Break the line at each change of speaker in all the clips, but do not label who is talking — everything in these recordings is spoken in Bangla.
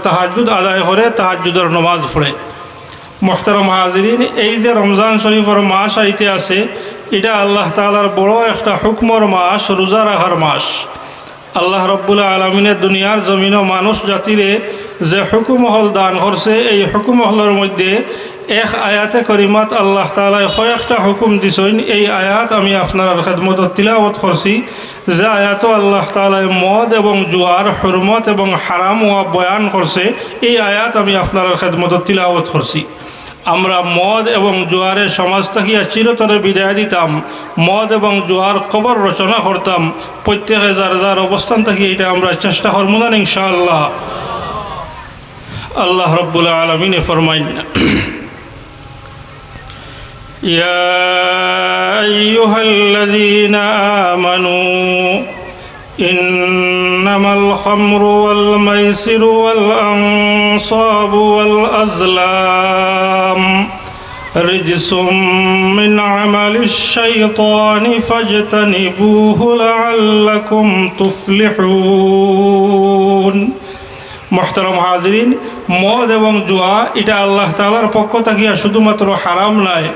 তাহাজ্জুদ আদায় করে, তাহাজ্জুদের নমাজ পড়ে। মুহতারাম হাজিরিন, এই যে রমজান শরীফের মাস আইতে আছে, এটা আল্লাহ তাআলার বড় একটা হুকমর মাস, রোজা রাখার মাস। আল্লাহ রব্বুল আলমিনের দুনিয়ার জমিন ও মানুষ জাতিরে যে হুকুমহল দান করছে, এই হুকুমহলের মধ্যে এক আয়াতে করিমাত আল্লাহ তাআলা কয়েকটা হুকুম দিছেন। এই আয়াত আমি আপনার খেদমতত তিলাওয়াত করছি, যে আয়াত আল্লাহ তাআলা মদ এবং জুয়ার হুরমত এবং হারাম ওয়া বয়ান করছে। এই আয়াত আমি আপনার খেদমতত তিলাওয়াত করছি। আমরা মদ এবং জুয়ারের সমাজ থাকিয়া চিরতরে বিদায় দিতাম, মদ এবং জুয়ার কবর রচনা করতাম। প্রত্যেকে যার যার অবস্থান থাকি এটা আমরা চেষ্টা করব না ইনশাআল্লাহ। আল্লাহ রব্বুল আলামিন ফরমাইন, ইয়া আইয়ুহাল্লাযীনা আমানু ইন্নামাল খামরু ওয়াল মাইসিরু ওয়াল আনসাবু ওয়াল আজলাম রিজসুম মিন আমালিশ শাইতানি ফাজতানিবুহু লাআল্লাকুম তুফলিহুন। মুহতারাম হাজিরিন, মদ এবং জুয়া এটা আল্লাহ তাআলার পক্ষ থেকে শুধুমাত্র হারাম নয়,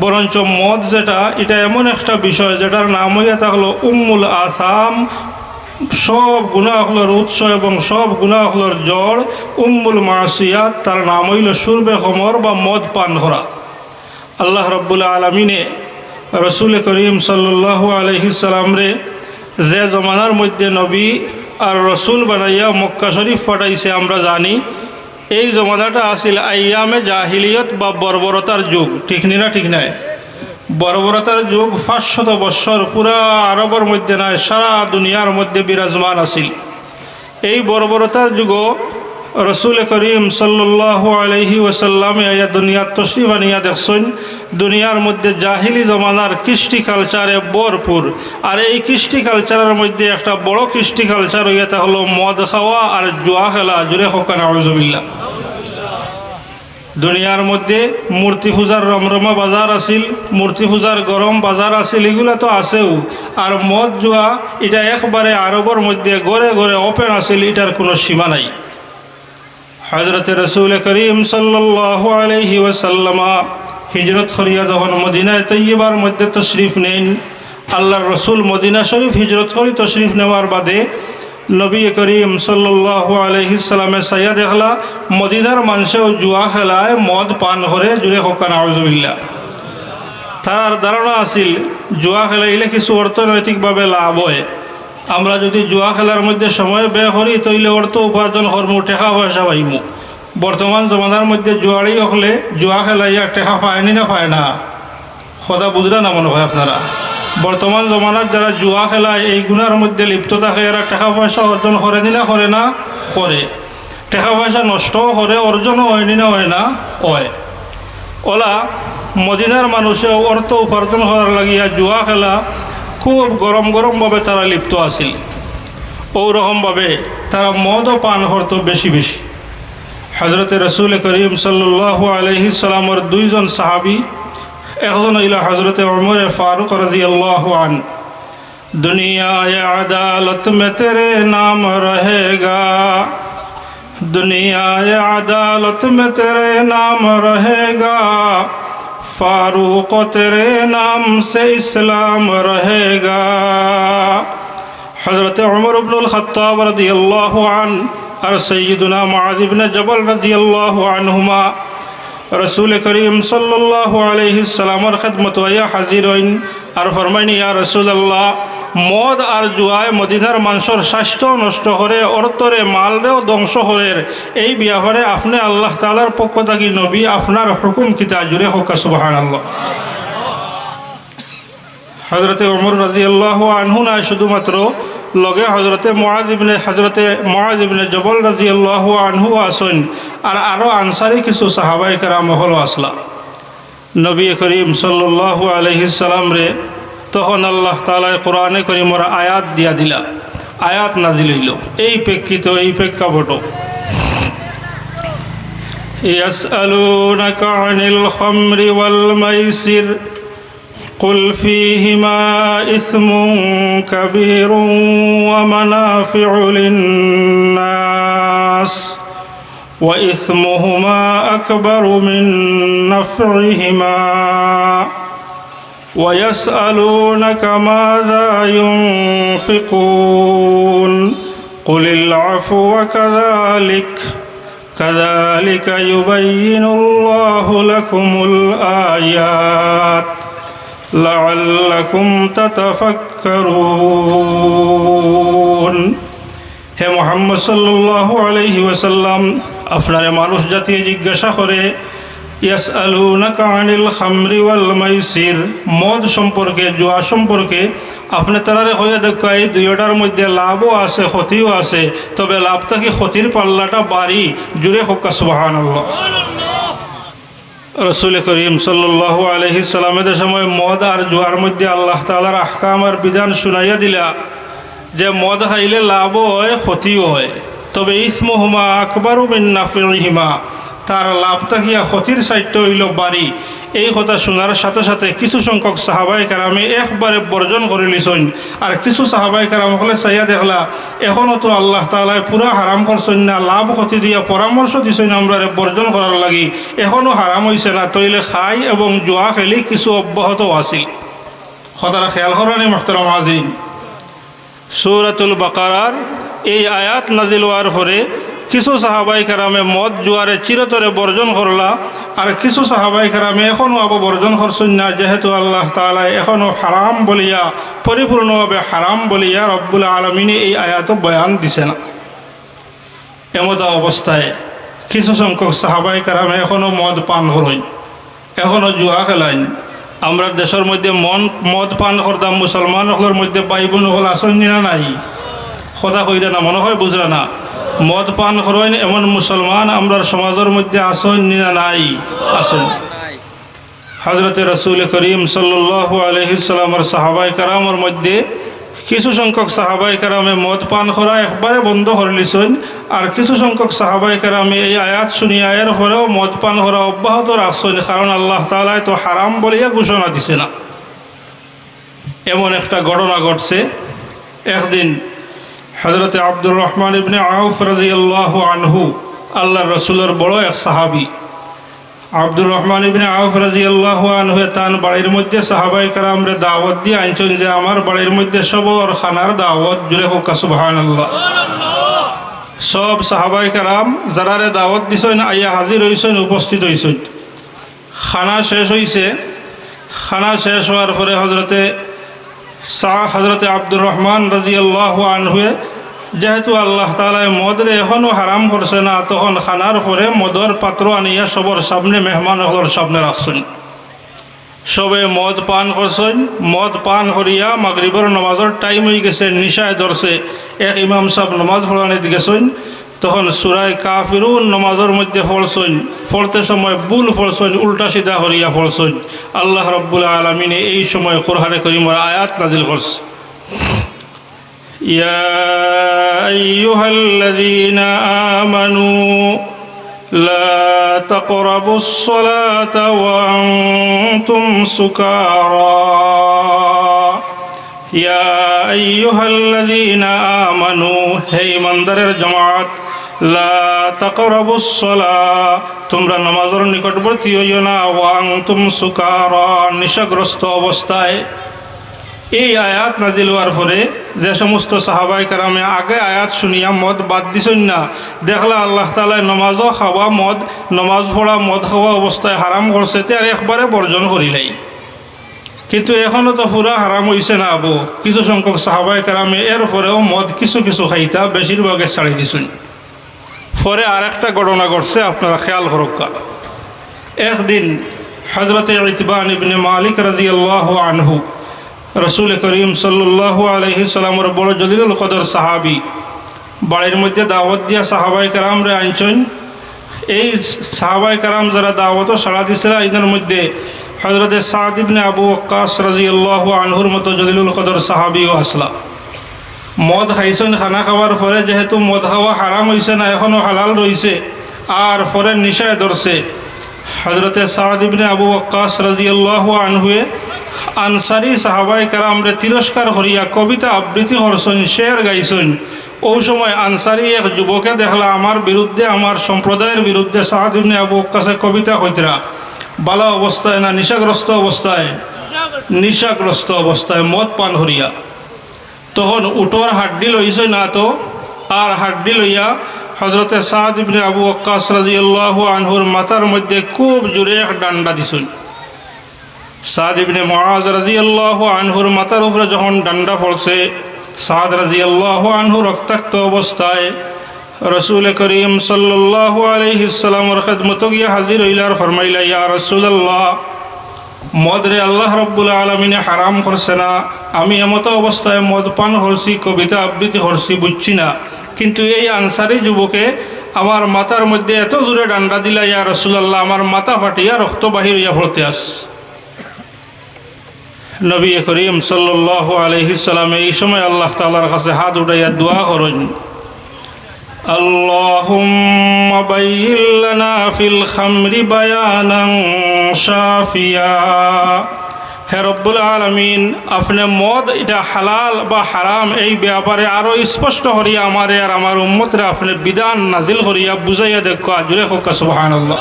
বরঞ্চ মদ যেটা, এটা এমন একটা বিষয় যেটার নাম হইয়া থাকলো উম্মুল আসাম, সব গুনাহগুলোর উৎস এবং সব গুনাহগুলোর জড়। উম্মুল মাসিয়াত, তার নাম হইল শুরবে খমর বা মদ পান করা। আল্লাহ রব্বুল আলমিনে রসুল করিম সাল্লাল্লাহু আলাইহি সাল্লাম রে যে জমানার মধ্যে নবী আর রসুল বানাইয়া মক্কা শরীফ ফাটাইছে, আমরা জানি এই জমানাটা আসিল আইয়ামে জাহিলিয়ত বা বর্বরতার যুগ। ঠিক না ঠিক নাই? বর্বরতার যুগ 500 বৎসর পুরা আরবের মধ্যে নয়, সারা দুনিয়ার মধ্যে বিরাজমান আছিল। এই বর্বরতার যুগ রসুল করিম সাল্লাল্লাহু আলাইহি ওয়াসাল্লাম আয়া দুনিয়ার তশরিফ আনিয়া দেখছেন। দুনিয়ার মধ্যে জাহিলি জমানার কৃষ্টি কালচারে ভরপুর। আর এই কৃষ্টি কালচারের মধ্যে একটা বড় কৃষ্টি কালচার হইয়াটা হলো মদ খাওয়া আর জুয়া খেলা। জুড়ে হোকা নাউজুবিল্লাহ। দুনিয়ার মধ্যে মূর্তি পূজার রমরমা বাজার আছিল, মূর্তি পূজার গরম বাজার আছিল, এগুলো তো আছেও। আর মদ জুয়া এটা একবারে আরবের মধ্যে গড়ে গড়ে ওপেন আছিল, এটার কোনো সীমা নাই। হযরত রাসূল করিম সাল্লাল্লাহু আলাইহি ওয়াসাল্লাম হিজরত করিয়া যখন মদিনায়ে তৈয়বার মধ্যে তশরিফ নেন, আল্লাহর রসুল মদিনা শরীফ হিজরত করি তশরিফ নেওয়ার বাদে নবী করিম সাল্লাল্লাহু আলাইহি সাল্লামে সাইয়া দেখলা মদিনার মানুষেও জুয়া খেলায় মদ পান করে। জুড়ে হোকা নাউজুবিল্লাহ। তার ধারণা আছিল জুয়া খেলাইলে কিছু অর্থনৈতিকভাবে লাভ হয়। আমরা যদি জুয়া খেলার মধ্যে সময় ব্যয় করি তাইলে অর্থ উপার্জন করমু, টেকা পয়সা পাইমু। বর্তমান জমানার মধ্যে জুয়ারি হলে জুয়া খেলাইয়া টেকা পায়নি না পায় না? কথা বুঝরা না মনে হয় আপনারা? বর্তমান জমানার যারা জুয়া খেলায় এই গুণার মধ্যে লিপ্ত থাকে, এরা টাকা পয়সা অর্জন করে না করে না? করে। টাকা পয়সা নষ্টও করে, অর্জনও হয়নি না হয় না? হয়। ওলা মদিনার মানুষেও অর্থ উপার্জন করার লাগিয়া জুয়া খেলা খুব গরম গরমভাবে তারা লিপ্ত আছিল। ওরকমভাবে তারা মদও পান করতো বেশি বেশি। হযরত রাসূল করিম সাল্লাল্লাহু আলাইহি সাল্লামের দুইজন সাহাবী, একজন হইল হযরত উমর ফারুক রাদিয়াল্লাহু আন। দুনিয়ায় আদালত মে তেরে নাম রহেগা, দুনিয়ায় আদালত মে তেরে নাম রহেগা, ফারুক তেরে নাম সে ইসলাম রহেগা। হযরত উমর ইবনুল খাত্তাব রাদিয়াল্লাহু আন আর সাইয়্যিদুনা মুআয ইবনে জবল রাদিয়াল্লাহু আনহুমা রসুল করিম সাল্লাল্লাহু আলাইহি সাল্লামের খেদমত হইয়া হাজির হইন আর ফরমাইন, ইয়া রাসূলুল্লাহ, মদ আর জুয়ায় মদিনার মানুষের স্বাস্থ্য নষ্ট করে, অর্থরে মালরেও ধ্বংস করে। এই ব্যাপারে আপনি আল্লাহ তাআলার পক্ষ থেকে নবী আপনার হুকুম কিতা? জুড়ে হোকা সুবহানাল্লাহ। হযরতে ওমর রাদিয়াল্লাহু আনহু না শুধুমাত্র লগে হজরতে মুআয ইবনে জবল রাদিয়াল্লাহু আনহু আসেন, আর আরও আনসারি কিছু সাহাবায়ে কেরাম হলো আসলা। নবী করিম সাল্লাল্লাহু আলাইহি সাল্লাম রে তখন আল্লাহ তাআলা কোরআনে করিমের আয়াত দিয়া দিলা, আয়াত নাজিল হইল। এই প্রেক্ষাপট ইয়াসআলুনাকা আনিল খামরি ওয়াল মাইসির قل فيهما إثم كبير ومنافع للناس وإثمهما أكبر من نفعهما ويسألونك ماذا ينفقون قل العفو كذلك يبين الله لكم الآيات لعلكم تتفكرون হে মুহাম্মদ সাল্লাল্লাহু আলাইহি ওয়াসাল্লাম আপনারে মানুষ জাতি জিজ্ঞাসা করে ইয়াসআলুনাকা আনিল খামরি ওয়াল মাইসির মদ সম্পর্কে জুয়া সম্পর্কে আপনি তারারে কইয়া দেখো এই দুইটার মধ্যে লাভও আছে ক্ষতিও আছে তবে লাভ থেকে ক্ষতির পাল্লাটা বাড়ি জুড়ে হোক সুবহানাল্লাহ রাসূল করিম সাল্লাল্লাহু আলাইহি সাল্লামের সময় মদ আর জুয়ার মধ্যে আল্লাহ তাআলার আহকাম আর বিধান শুনাইয়া দিলা যে মদ খাইলে লাভও হয় ক্ষতিও হয় তবে ইসমুহুমা আকবারু মিন নাফিহিমা তার লাভ থাকিয়া ক্ষতির সাইটটা হইল বাড়ি এই কথা শোনার সাথে সাথে কিছু সংখ্যক সাহাবায়ে কেরামে একবারে বর্জন করে লিছেন আর কিছু সাহাবায়ে কেরাম হলে চাইয়া দেখলা এখনও তো আল্লাহ তাআলা পুরা হারাম করছেন না লাভ ক্ষতি দিয়া পরামর্শ দিছেন আমরা বর্জন করার লাগি এখনও হারাম হইছে না তইলে খাই এবং জুয়া খেলি কিছু অব্যাহত আছিল কথাটা খেয়াল করেনি মুহতারাম হাজিরিন সূরাতুল বাকারার এই আয়াত নাজিল হওয়ার পরে কিছু সাহাবাই কেরামে মদ জুয়ারে চিরতরে বর্জন করলা আর কিছু সাহাবাই কেরামে এখনও আবার বর্জন করছেন না যেহেতু আল্লাহ তাআলা এখনও হারাম বলিয়া পরিপূর্ণভাবে হারাম বলিয়া রব্বুল আলামিনে এই আয়াত বয়ান দিছে না এমত অবস্থায় কিছু সংখ্যক সাহাবাই কেরামে এখনও মদ পান করেন এখনও জুয়া খেলাইন আমরা দেশের মধ্যে মদ পান করতাম মুসলমান হলের মধ্যে ভাই বোন হল আসন না নাই কথা কইরা না মনে হয় বুঝরা না মদ পান করেন এমন মুসলমান আমরা সমাজের মধ্যে আসন না নাই আসেন হযরতে রাসূল করিম সাল্লাল্লাহু আলাইহি সাল্লামের সাহাবায়ে কেরামের মধ্যে কিছু সংখ্যক সাহাবায়ে কেরামে মদ পান করা একবারে বন্ধ করে লিছেন আর কিছু সংখ্যক সাহাবায়ে কেরামে এই আয়াত শুনিয়া এর পরেও মদ পান করা অব্যাহত রাখছেন কারণ আল্লাহ তাআলা তো হারাম বলিয়া ঘোষণা দিছে না এমন একটা ঘটনা ঘটছে একদিন হযরতে আব্দুর রহমান ইবনে আউফ রাদিয়াল্লাহু আনহু আল্লাহর রাসূলের বড় এক সাহাবী আব্দুর রহমান ইবনে আউফ রাদিয়াল্লাহু আনহু তান বাড়ির মধ্যে সাহাবায়ে কেরামরে দাওয়াত দিয়ে আনছেন যে আমার বাড়ির মধ্যে সবর খানার দাওয়াত জুড়ে হোক সুবহানাল্লাহ সব সাহাবায়ে কেরাম যারারে দাওয়াত দিছেন আইয়া হাজির হইছেন উপস্থিত হইছেন খানা শেষ হইছে খানা শেষ হওয়ার পরে হযরতে আব্দুর রহমান রাদিয়াল্লাহু আনহু যেহেতু আল্লাহ তাআলা মদরে এখনও হারাম করছে না তখন খানার পরে মদর পাত্র আনিয়া সবর সামনে মেহমানগুলোর সামনে রাখছেন সবে মদ পান করছেন মদ পান করিয়া মাগরিবের নামাজের টাইম হয়ে গেছে নিশায় ধরছে এক ইমাম সাহেব নামাজ পড়ানিতে গেছেন তখন সূরা কাফিরুন নামাজের মধ্যে পড়ছেন পড়তে সময় ভুল পড়ছেন উল্টা সিধা করিয়া পড়ছেন আল্লাহ রাব্বুল আলামিন এই সময় কোরআনে কারীমের আয়াত নাজিল করছে ইয়া আইয়ুহাল্লাযীনা আমানু লা তাকরাবুস সালাতা ওয়া আনতুম সুকারা ইয়া আইয়ুহাল্লাযীনা আমানু হে ইমানদারের জামাত লা তাকরাবুস সালাহ তোমরা নামাজের নিকটবর্তী হইও না ওয়া আনতুম সুকারা নিশাগ্রস্ত অবস্থায় এই আয়াত নাজিল হওয়ার পরে যে সমস্ত সাহাবায়ে কেরামে আগে আয়াত শুনিয়া মদ বাদ দিছেন না দেখলা আল্লাহ তাআলা নামাজও খাওয়া মদ নামাজ পড়া মদ খাওয়া অবস্থায় হারাম করছে আর একবারে বর্জন করিলাই কিন্তু এখনও তো পুরা হারাম হইছে না আবু কিছু সংখ্যক সাহাবায়ে কেরামে এর পরেও মদ কিছু কিছু খাইতা বেশিরভাগে ছাড়ি দিছেন পরে আর একটা ঘটনা ঘটছে আপনারা খেয়াল করুকা একদিন হযরতে ইতবান ইবনে মালিক রাদিয়াল্লাহু আনহু রাসূল করিম সাল্লাল্লাহু আলাইহি সাল্লামের বড় জলিলুল কদর সাহাবী বাড়ির মধ্যে দাওয়াত দিয়া সাহাবায়ে কেরামরে আনছেন এই সাহাবায়ে কেরাম যারা দাওয়াতও সাড়া দিছিল এদের মধ্যে হযরতে সাদ ইবনে আবু ওয়াক্কাস রাদিয়াল্লাহু আনহুর মতো জলিলুল কদর সাহাবীও আসলা মদ খাইছেন খানা খাওয়ার পরে যেহেতু মদ খাওয়া হারাম হইছে না এখনও হালাল রয়েছে আর পরে নিশায় ধরছে হযরতে সাদ ইবনে আবু ওয়াক্কাস রাদিয়াল্লাহু আনহুয়ে আনসারি সাহাবায়ে কেরামরে তিরস্কার করিয়া কবিতা আবৃত্তি করছেন শের গাইছেন ওই সময় আনসারি এক যুবকে দেখলা আমার বিরুদ্ধে, আমার সম্প্রদায়ের বিরুদ্ধে সাদ ইবনে আবু ওয়াক্কাসে কবিতা কইতরা, বালা অবস্থায় না নিশাগ্রস্ত অবস্থায়, নিশাগ্রস্ত অবস্থায় মদ পান হরিয়া। তখন উটোর হাড্ডি লইছে না তো, আর হাড্ডি লইয়া হজরতে সাদ ইবনে আবু ওয়াক্কাস রাদিয়াল্লাহু আনহুর মাথার মধ্যে খুব জোরে এক ডান্ডা দিছিল। সাদ ইবনে মুআজ রাদিয়াল্লাহু আনহুর মাথার উপরে যখন ডান্ডা পড়ছে, সাদ রাদিয়াল্লাহু আনহু রক্তাক্ত অবস্থায় রসুল করিম সাল্লাল্লাহু আলাইহি সাল্লামের খিদমতে গিয়া হাজির হইলার ফরমাইলা, ইয়া রাসূলুল্লাহ, মদ রে আল্লাহ রব্বুল আলমিনে হারাম করছে না, আমি এমতো অবস্থায় মদ পান করছি, কবিতা আবৃত্তি করছি, বুঝছি না, কিন্তু এই আনসারি যুবকে আমার মাথার মধ্যে এত জোরে ডান্ডা দিলা, ইয়া রাসূলুল্লাহ, আমার মাথা ফাটিয়া রক্ত বাহির হইয়া পড়তে আস। নবী করিম সাল্লাল্লাহু আলাইহি সাল্লাম এই সময় আল্লাহ তাআলার কাছে হাত উঠাইয়া দোয়া করেন, আল্লাহুম্মা বাইয়িন লানা ফিল খামরি বায়ানান শাফিয়া। হে রব্বুল আলামিন, আপনি মদ এটা হালাল বা হারাম এই ব্যাপারে আরো স্পষ্ট করিয়া আমারে আর আমার উম্মতরে আপনি বিধান নাজিল করিয়া বুঝাইয়া দেখো। জোরে হোক সুবহানাল্লাহ।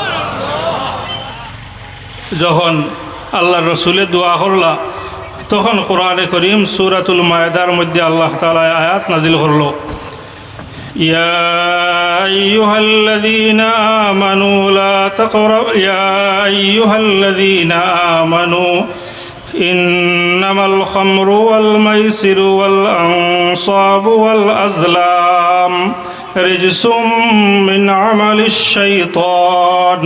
যখন আল্লাহর রাসূলে দোয়া করলা, তখন কোরআনে করিম সূরাতুল মায়েদার মধ্যে আল্লাহ তাআলা আয়াত নাজিল করলো, ইয়া আইয়ুহাল্লাযীনা আমানু লা তাকরাবু, ইয়া আইয়ুহাল্লাযীনা আমানু ইন্নামাল খামরু ওয়াল মাইসিরু ওয়াল আনসাবু ওয়াল আজলাম রিজসুম মিন আমালিশ শাইতান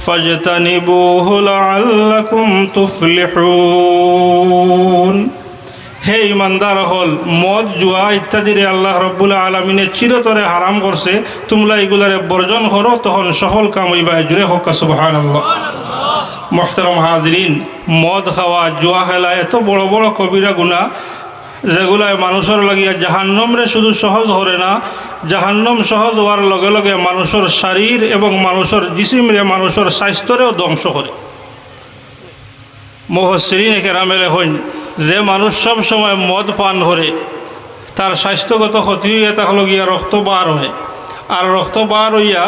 ফাজতানিবুহু লাআল্লাকুম তুফলিহুন। হে ইমানদার হল, মদ জুয়া ইত্যাদিরে আল্লাহ রব্বুল আলমিনে চিরতরে হারাম করছে, তোমরা এগুলারে বর্জন করো, তখন সফল কাম হইবা। জুড়ে হোক সুবহানাল্লাহ। মুহতারাম হাজরিন, মদ খাওয়া, জুয়া খেলা এত বড় বড় কবিরা গুনাহ, যেগুলায় মানুষের লাগিয়া জাহান্নমরে শুধু সহজ করে না, জাহান্নম সহজ হওয়ার লগে লগে মানুষের শরীর এবং মানুষের জিসিমরে, মানুষের স্বাস্থ্যরেও ধ্বংস করে। মুফাসসিরিন কেরামে লেখেন, যে মানুষ সব সময় মদ পান করে তার স্বাস্থ্যগত ক্ষতি হইয়া তাকলগিয়া রক্ত বার হয়, আর রক্ত বার হইয়া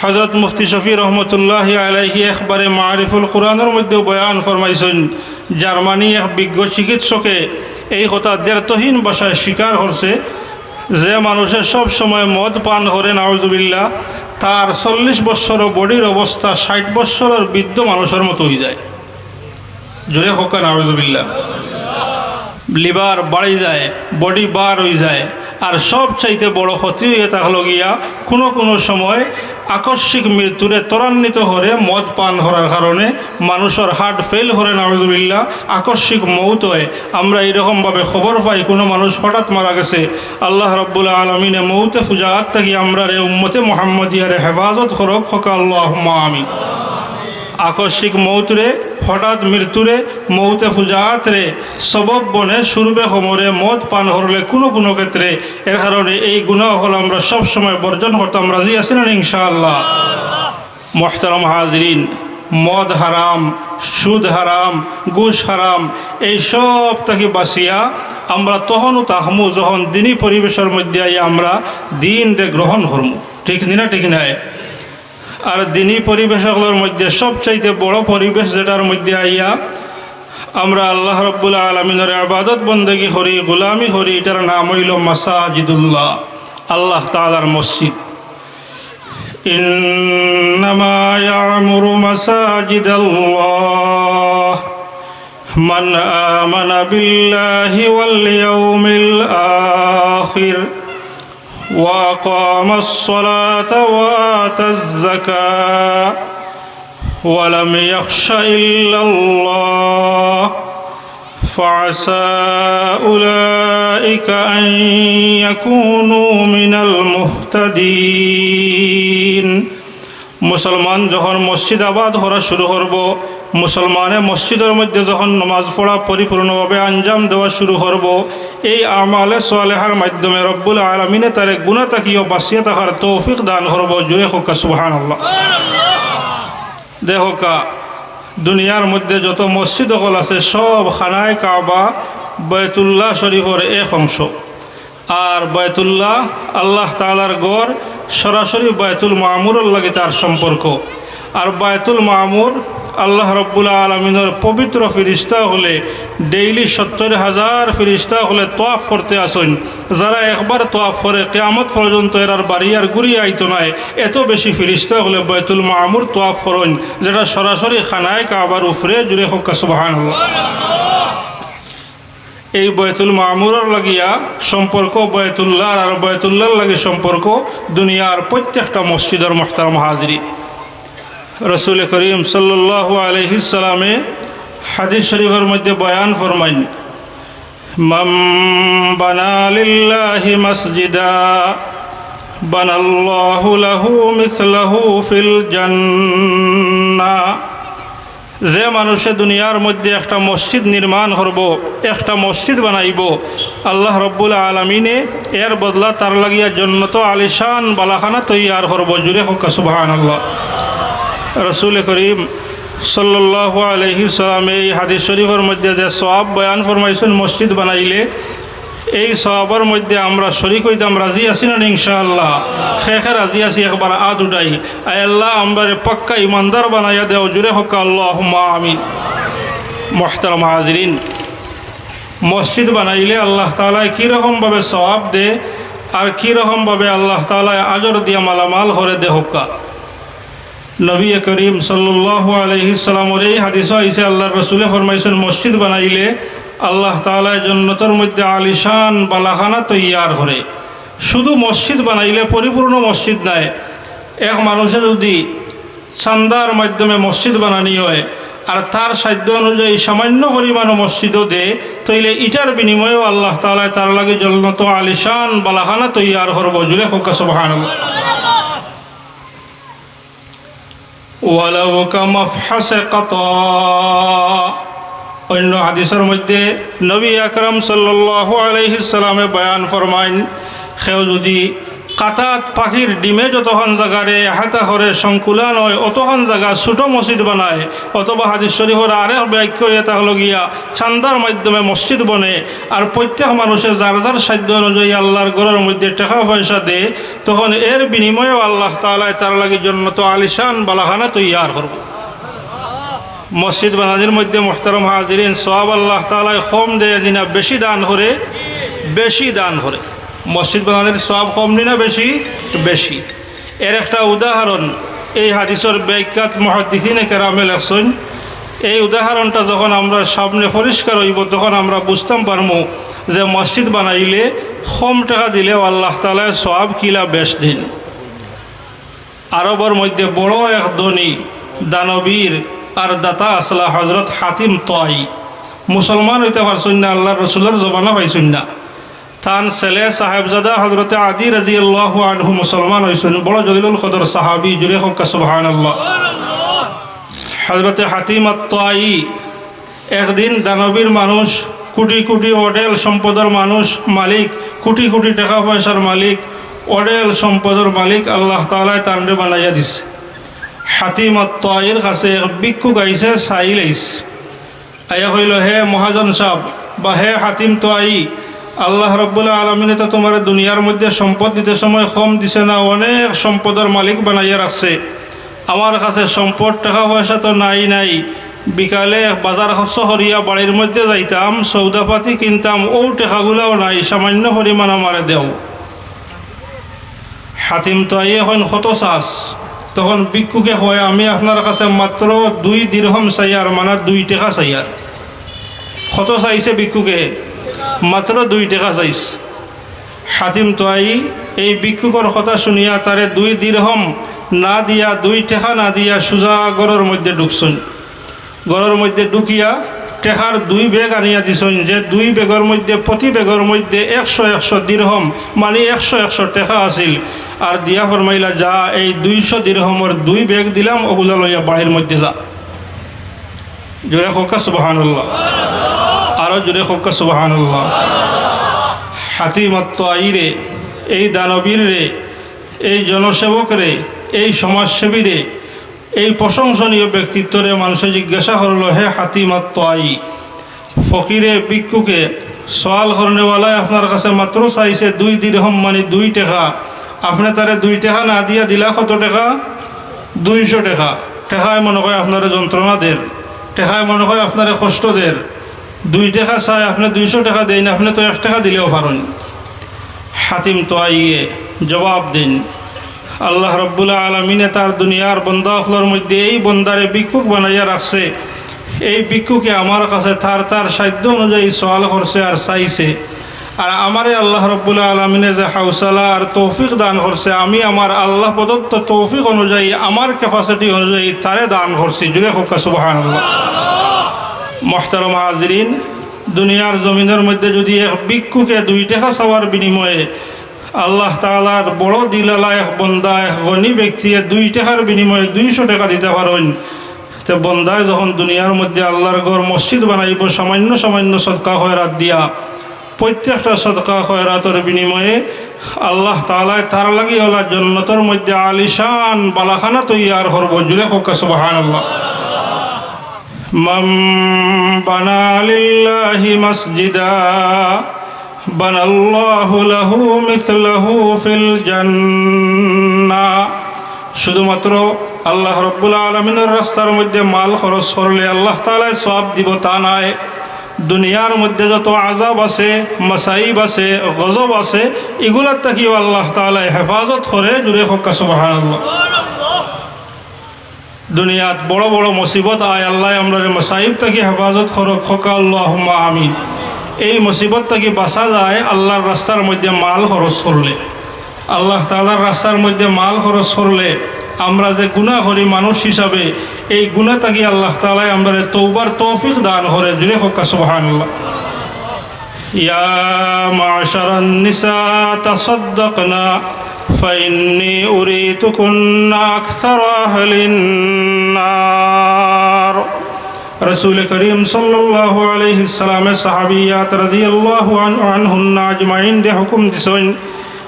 হযরত মুফতি শফি রহমতুল্লাহি আলাইহি একবারে মারিফুল কুরআনের মধ্যে বয়ান ফরমাইছেন, জার্মানি এক বিজ্ঞ চিকিৎসকে এই কথা দেড়তহীন ভাষায় স্বীকার করছে, যে মানুষের সব সময় মদ পান করে নাউজুবিল্লাহ, তার 40 বৎসর বডির অবস্থা 60 বৎসরের বৃদ্ধ মানুষের মতো হয়ে যায়। জোরে হোক নাউজুবিল্লাহ। লিভার বাড়ি যায়, বডি বার হয়ে যায়, আর সব চাইতে বড় ক্ষতি হয়ে থাকলো গিয়া কোনো সময় আকস্মিক মৃত্যুরে ত্বরান্বিত করে মদ পান করার কারণে মানুষের হার্ট ফেল করে নাউজুবিল্লাহ, আকস্মিক মৌত হয়। আমরা এইরকমভাবে খবর পাই কোনো মানুষ হঠাৎ মারা গেছে। আল্লাহ রব্বুল আলমিনে মৌতে ফুজাত থাকি আমরা রে উম্মতে মুহাম্মদিয়ারে হেফাজত করক, হোক আল্লাহুম্মা আমিন। আকস্মিক মৌতরে, হঠাৎ মৃত্যুরে, মৌতে ফুজাত রে সবব বনে সুরবে সমরে মদ পান হরলে কোনো ক্ষেত্রে, এর কারণে এই গুনাহ হল আমরা সব সময় বর্জন করতাম। রাজি আছেন না ইনশাআল্লাহ? মুহতারাম হাজরিন, মদ হারাম, সুদ হারাম, ঘুষ হারাম, এই সব থেকে বাঁচিয়া আমরা তখনও তাহমু যখন দিনী পরিবেশের মধ্যে আমরা দিনরে গ্রহণ করবো। ঠিক না? ঠিক নাই? আর দিনী পরিবেশগুলোর মধ্যে সবচাইতে বড় পরিবেশ যেটার মধ্যে আইয়া আমরা আল্লাহ রব্বুল আলমিনের ইবাদত বন্দেগী করি, গোলামি করি, এটার নাম হইল মাসাজিদুল্লাহ, আল্লাহ তাআলার মসজিদ। ইন্নামা ইয়ামুরু মাসাজিদাল্লাহ মান আমানা বিল্লাহি ওয়াল ইয়াউমিল আখির وأقام الصلاة وآتى الزكاة ولم يخش إلا الله فعسى أولئك أن يكونوا من المهتدين। মুসলমান যখন মসজিদ আবাদ করা শুরু করব, মুসলমানে মসজিদের মধ্যে যখন নামাজ পড়া পরিপূর্ণভাবে আঞ্জাম দেওয়া শুরু করব, এই আমালে সালেহার মাধ্যমে রব্বুল আলমিনে তার গুনাহ তাকিও বাঁচিয়ে থাকার তৌফিক দান করব। জুড়ে হোক সুবহানাল্লাহ। দেখো দুনিয়ার মধ্যে যত মসজিদ হল আছে সব খানায় কাবা বাইতুল্লাহ শরীফের এক অংশ। আর বায়তুল্লাহ আল্লাহ তাআলার ঘর সরাসরি বায়তুল মামুরের লাগে তার সম্পর্ক। আর বায়তুল মামুর আল্লাহ রব্বুল আলমিনের পবিত্র ফিরিস্তা হলে ডেইলি 70,000 ফিরিস্তা হলে তোয়াফ করতে আসেন। যারা একবার তোয়াফ করে কিয়ামত পর্যন্ত এরার বাড়ি আর ঘুরিয়ে আইতো নয়, এত বেশি ফিরিস্তা হলে বায়তুল মামুর তোয়াফ করেন, যেটা সরাসরি খানায় কাবার উফরে জুড়ে হোক সুবহানাল্লাহ। এই বায়তুল মামুরের লাগিয়া সম্পর্ক বায়তুল্লাহ আর বায়তুল্লাহর লাগে সম্পর্ক দুনিয়ার প্রত্যেকটা মসজিদের মুহতারাম হাজিরিন। রসুল করিম সাল্লাল্লাহু আলাইহি সাল্লামে হাদিস শরীফের মধ্যে বয়ান ফরমাইন, মান বানা লিল্লাহি মাসজিদা বানাল্লাহু লাহু মিসলাহু ফিল জান্নাহ। যে মানুষে দুনিয়ার মধ্যে একটা মসজিদ নির্মাণ করব, একটা মসজিদ বানাইব, আল্লাহ রব্বুল আলমিনে এর বদলা তার লাগিয়া জন্নত আলিশান বালাখানা তৈয়ার করব। জুড়ে হোক সুবহানাল্লাহ। রসুল করিম সাল্লাল্লাহু আলাইহি সাল্লাম এই হাদিস শরীফের মধ্যে যে সওয়াব বয়ান ফরমাইছেন মসজিদ বানাইলে, এই সওয়াবের মধ্যে আমরা শরীক হইতাম, রাজি আছি না ইনশাআল্লাহ? খেখে রাজি আছি, একবার আত উঠাই, আয় আল্লাহ আমরা পাক্কা ইমানদার বানাইয়া দেও। জুড়ে হোক আল্লাহুম্মা আমিন। মুহতারাম হাজিরিন, মসজিদ বানাইলে আল্লাহ তাআলা কীরকমভাবে সওয়াব দে আর কীরকমভাবে আল্লাহ তাআলা আজর দিয়া মালামাল করে দে হোকা। নবী করিম সাল্লাল্লাহু আলাইহি সাল্লামের এই হাদিসে আইছে আল্লাহর রাসূলে ফরমাইছেন মসজিদ বানাইলে আল্লাহ তাআলা জান্নাতের মধ্যে আলিশান বালাখানা তৈয়ার করে। শুধু মসজিদ বানাইলে পরিপূর্ণ মসজিদ নাই, এক মানুষে যদি চান্দার মাধ্যমে মসজিদ বানানি হয় আর তার সাধ্য অনুযায়ী সামান্য পরিমাণও মসজিদও দেয়, তাইলে ইটার বিনিময়েও আল্লাহ তাআলা তার লাগে জান্নাত আলিশান বালাখানা তৈয়ার করব। জুড়ে হোক সুবহানাল্লাহ। ওয়ালাউ কামাফহাসে কাতা। অন্য হাদিসের মধ্যে নবী আকরাম সাল্লাল্লাহু আলাইহি সাল্লামে বয়ান ফরমাইন, কেউ যদি কাতাত পাখির ডিমে যতক্ষণ জায়গারে হাতা করে সংকুলান হয় অতক্ষণ জায়গা ছোটো মসজিদ বানায়, অথবা হাদিস শরীফের আরেক বাক্য এটা হলো গিয়া চান্দার মাধ্যমে মসজিদ বনে, আর প্রত্যেক মানুষের যার যার সাধ্য অনুযায়ী আল্লাহর ঘরের মধ্যে টাকা পয়সা দেয়, তখন এর বিনিময়েও আল্লাহ তাআলা তার লাগি জন্নত আলিশান বালাখানা তৈয়ার করব। মসজিদ বানানোর মধ্যে মুহতারাম হাজিরিন সওয়াব আল্লাহ তাআলা কম দেয় দিনা, বেশি দান করে, বেশি দান করে। মসজিদ বানানোর সওয়াব কম দিনা বেশি, বেশি। এর একটা উদাহরণ এই হাদিসের ব্যাখ্যাত মুহাদ্দিসিনে কেরামে লেখছেন। এই উদাহরণটা যখন আমরা সামনে পরিষ্কার হইব তখন আমরা বুঝতাম পারবো যে মসজিদ বানাইলে কম টাকা দিলেও আল্লাহ তাআলা সওয়াব কিলা বেশ দিন। আরবের মধ্যে বড় এক ধনী দানবীর আর দাতা আসলা হজরত হাতিম তয় মুসলমান হইতে পারছেন না, আল্লাহর রসুলের জমানা পাইছেন না। তান ছেলে সাহেবজাদা হজরতে আদি রাদিয়াল্লাহু আনহু মুসলমান হয়েছেন, বড় জলিলুল কদর সাহাবী। জুড়ে হোক সুবহানাল্লাহ। হজরতে হাতিম তয় একদিন দানবীর মানুষ, কোটি কোটি অডেল সম্পদের মানুষ, মালিক, কোটি কোটি টাকা পয়সার মালিক, অডেল সম্পদের মালিক আল্লাহ তাআলা তানরে বানাইয়া দিছে। হাতিম তয়ের কাছে এক ভিক্ষুক আইছে, চাইল আইছে, আয়া কইল, হে মহাজন সাহেব বা হে হাতিম তয়, আল্লাহ রব্বুল আলমিনে তো তোমার দুনিয়ার মধ্যে সম্পদ দিতে সময় কম দিছে না, অনেক সম্পদের মালিক বানাইয়া রাখছে। আমার কাছে সম্পদ টাকা পয়সা তো নাই। বিকালে বাজার শহরিয়া বাড়ির মধ্যে যাইতাম, সৌদাপাতি কিনতাম, ও টাকাগুলাও নাই, সামান্য পরিমাণ আমারে দেও। হাতিম তো এখন কত চাষ? তখন ভিক্ষুকে কয়, আমি আপনার কাছে মাত্র 2 দিরহম চাইয়ার, মানে 2 টাকা চাইয়ার। কত চাইছে ভিক্ষুকে? মাত্র 2 টাকা চাইছে। হাতিম তো এই ভিক্ষুকর কথা শুনিয়া তারে 2 দিরহম না দিয়া, 2 টাকা না দিয়া সোজা ঘরের মধ্যে ঢুকছেন। ঘরের মধ্যে ঢুকিয়া টেকার 2 ব্যাগ আনিয়া দিছেন, যে 2 ব্যাগের মধ্যে প্রতি ব্যাগের মধ্যে 100 দিরহম, মানে 100 টাকা আছিল। আর দিয়া ফরমাইলা, যা এই 200 দিরহমের 2 ব্যাগ দিলাম, ওগুলা লইয়া বাড়ির মধ্যে যা। জোরে হোক সুবহানাল্লাহ। আরও জোরে হোক সুবহানাল্লাহ। হাতিম তয়রে, এই দানবীর রে, এই জনসেবক রে, এই সমাজসেবী রে, এই প্রশংসনীয় ব্যক্তিত্বরে মানুষে জিজ্ঞাসা করল, হে হাতিম তয়, ফকিরে ভিক্ষুকে সওয়াল করনেওয়ালায় আপনার কাছে মাত্র চাইছে 2 দিরহম মানে 2 টাকা। আপনি তারে 2 টাকা না দিয়া দিলা কত টাকা? 200 টাকা। টাকায় মনে হয় আপনার যন্ত্রণা দের, টাকায় মনে হয় আপনার কষ্ট দের। 2 টাকা চাই, আপনি 200 টাকা দেন, আপনি তো 1 টাকা দিলেও পারেন। হাতিম তো আইয়ে জবাব দিন, আল্লাহ রব্বুল আলমিনে তার দুনিয়ার বন্দাগুলোর মধ্যে এই বন্দারে ভিক্ষুক বানাইয়া রাখছে। এই ভিক্ষুকে আমার কাছে তার সাধ্য অনুযায়ী সওয়াল করছে আর চাইছে। আর আমারে আল্লাহ রব্বুল আলমিনে যে হাউসালা আর তৌফিক দান করছে, আমি আমার আল্লাহ প্রদত্ত তৌফিক অনুযায়ী, আমার ক্যাপাসিটি অনুযায়ী তারে দান করছি। জুড়ে হোক সুবহানাল্লাহ। মুহতারাম হাজিরিন, দুনিয়ার জমিনের মধ্যে যদি এক ভিক্ষুকে 2 টাকা চাওয়ার বিনিময়ে আল্লাহ তাআলার বড় দিলালা এক বন্দা, এক গণী ব্যক্তিকে 2 টাকার বিনিময়ে 200 টাকা দিতে পারেন, তো বন্দায় যখন দুনিয়ার মধ্যে আল্লাহর ঘর মসজিদ বানাইব সামান্য সামান্য সদকা খয়রাত দিয়া, প্রত্যেকটা সদকা খয়রাতের বিনিময়ে আল্লাহ তাআলা তার লাগি ওলা জান্নাতের মধ্যে আলিশান বালাখানা তৈয়ার করব। জুড়ে হোক সুবহানাল্লাহ। মান বানা লিল্লাহি মাসজিদা বানাল্লাহু লাহু মিসলাহু ফিল জান্নাহ। শুধুমাত্র আল্লাহ রব্বুল আলমিনের রাস্তার মধ্যে মাল খরচ করলে আল্লাহ তাআলা সওয়াব দিব তা নয়। দুনিয়ার মধ্যে যত আযাব আছে, মাসাইব আছে, গজব আছে, এগুলার থেকেও আল্লাহ তাআলা হেফাজত করে। জুড়ে হোক সুবহানাল্লাহ। দুনিয়াত বড় বড় মুসিবত আয়, আল্লাহ আমরা মাসাইব থেকে হেফাজত করক। হোক আল্লাহুম্মা আমিন। এই মুসিবত থেকে বাঁচা যায় আল্লাহর রাস্তার মধ্যে মাল খরচ করলে। আল্লাহ তাআলার রাস্তার মধ্যে মাল খরচ করলে আমরা যে গুনাহ করি মানুষ হিসাবে, এই গুনাহ থেকে আল্লাহ তাআলা আমরা তওবার তৌফিক দান করে। জুড়ে হোক সুবহানাল্লাহ। ইয়া মা'শারান নিসা তাসাদ্দাকনা ফাইন্নী উরিতুকুন্না আকসারা আহলিন নার। রসুল করিম সাল্লাল্লাহু আলাইহি সাল্লামের সাহাবিয়াত রাদিয়াল্লাহু আনহুন্না আজমাইন দে হুকুম দিছেন,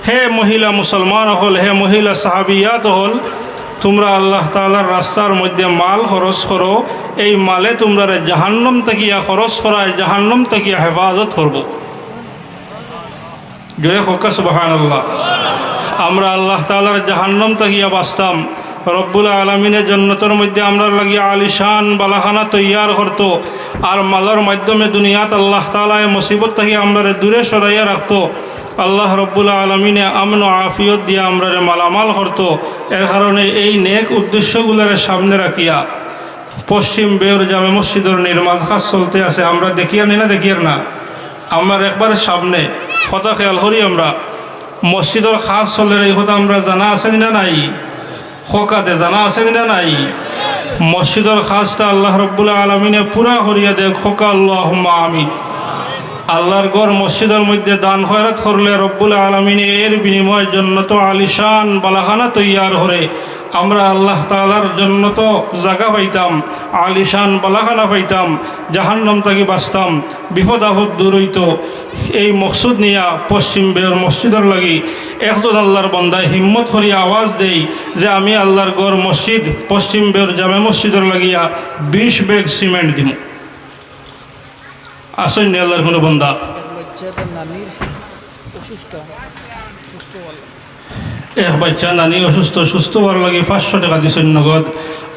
হে মহিলা মুসলমান হল, হে মহিলা সাহাবিয়াত হল, তোমরা আল্লাহ তাআলার রাস্তার মধ্যে মাল খরচ করো। এই মালে তোমরা জাহান্নাম থেকে খরচ করায়, জাহান্নাম থেকে হেফাজত করব। জোরে হোক সুবহানাল্লাহ। আমরা আল্লাহ তাআলার জাহান্নাম থেকে বাঁচতাম, রব্বুল আলমিনের জান্নাতের মধ্যে আমরা লাগিয়ে আলিশান বালাখানা তৈয়ার করত। আর মালের মাধ্যমে দুনিয়াত আল্লাহ তাআলা মুসিবত থেকে আমরা দূরে সরাইয়া রাখত। আল্লাহ রব্বুল আলমিনে আমন আফিয়ত দিয়ে আমরা মালামাল করত। এর কারণে এই নেক উদ্দেশ্যগুলোর সামনে রাখিয়া পশ্চিম বেউর জামে মসজিদের নির্মাণ কাজ চলতে আছে। আমরা দেখিয়ার নি না, দেখিয়ার না, আমার একবার সামনে কথা খেয়াল করি। আমরা মসজিদের কাজ চলে, এই কথা আমরা জানা আছে না নাই? খোকাতে জানা আছে না নাই? মসজিদের কাজটা আল্লাহ রব্বুল আলমিনে পুরা করিয়া দেখ। খোকা আল্লাহুম্মা আমিন। আল্লাহর ঘর মসজিদের মধ্যে দান খয়রাত করলে রব্বুল আলমিনে এর বিনিময়ের জন্য তো আলিশান বালাখানা তৈয়ার করে আমরা আল্লাহ তাআলার জন্য তো জায়গা পাইতাম, আলিশান বালাখানা পাইতাম, জাহান্নাম থেকে বাঁচতাম, বিপদ আপদ দূর হইত। এই মকসুদ নিয়া পশ্চিম বের মসজিদের লাগি একজন আল্লাহর বন্দায় হিম্মত করিয়া আওয়াজ দেই যে আমি আল্লাহর ঘর মসজিদ পশ্চিম বের জামে মসজিদের লাগিয়া 20 ব্যাগ সিমেন্ট দিব। আসেন নি আল্লাহর কোনো বন্দা? এক বাচ্চা নানি অসুস্থ, সুস্থ হওয়ার লাগে 500 টাকা দিছেন নগদ।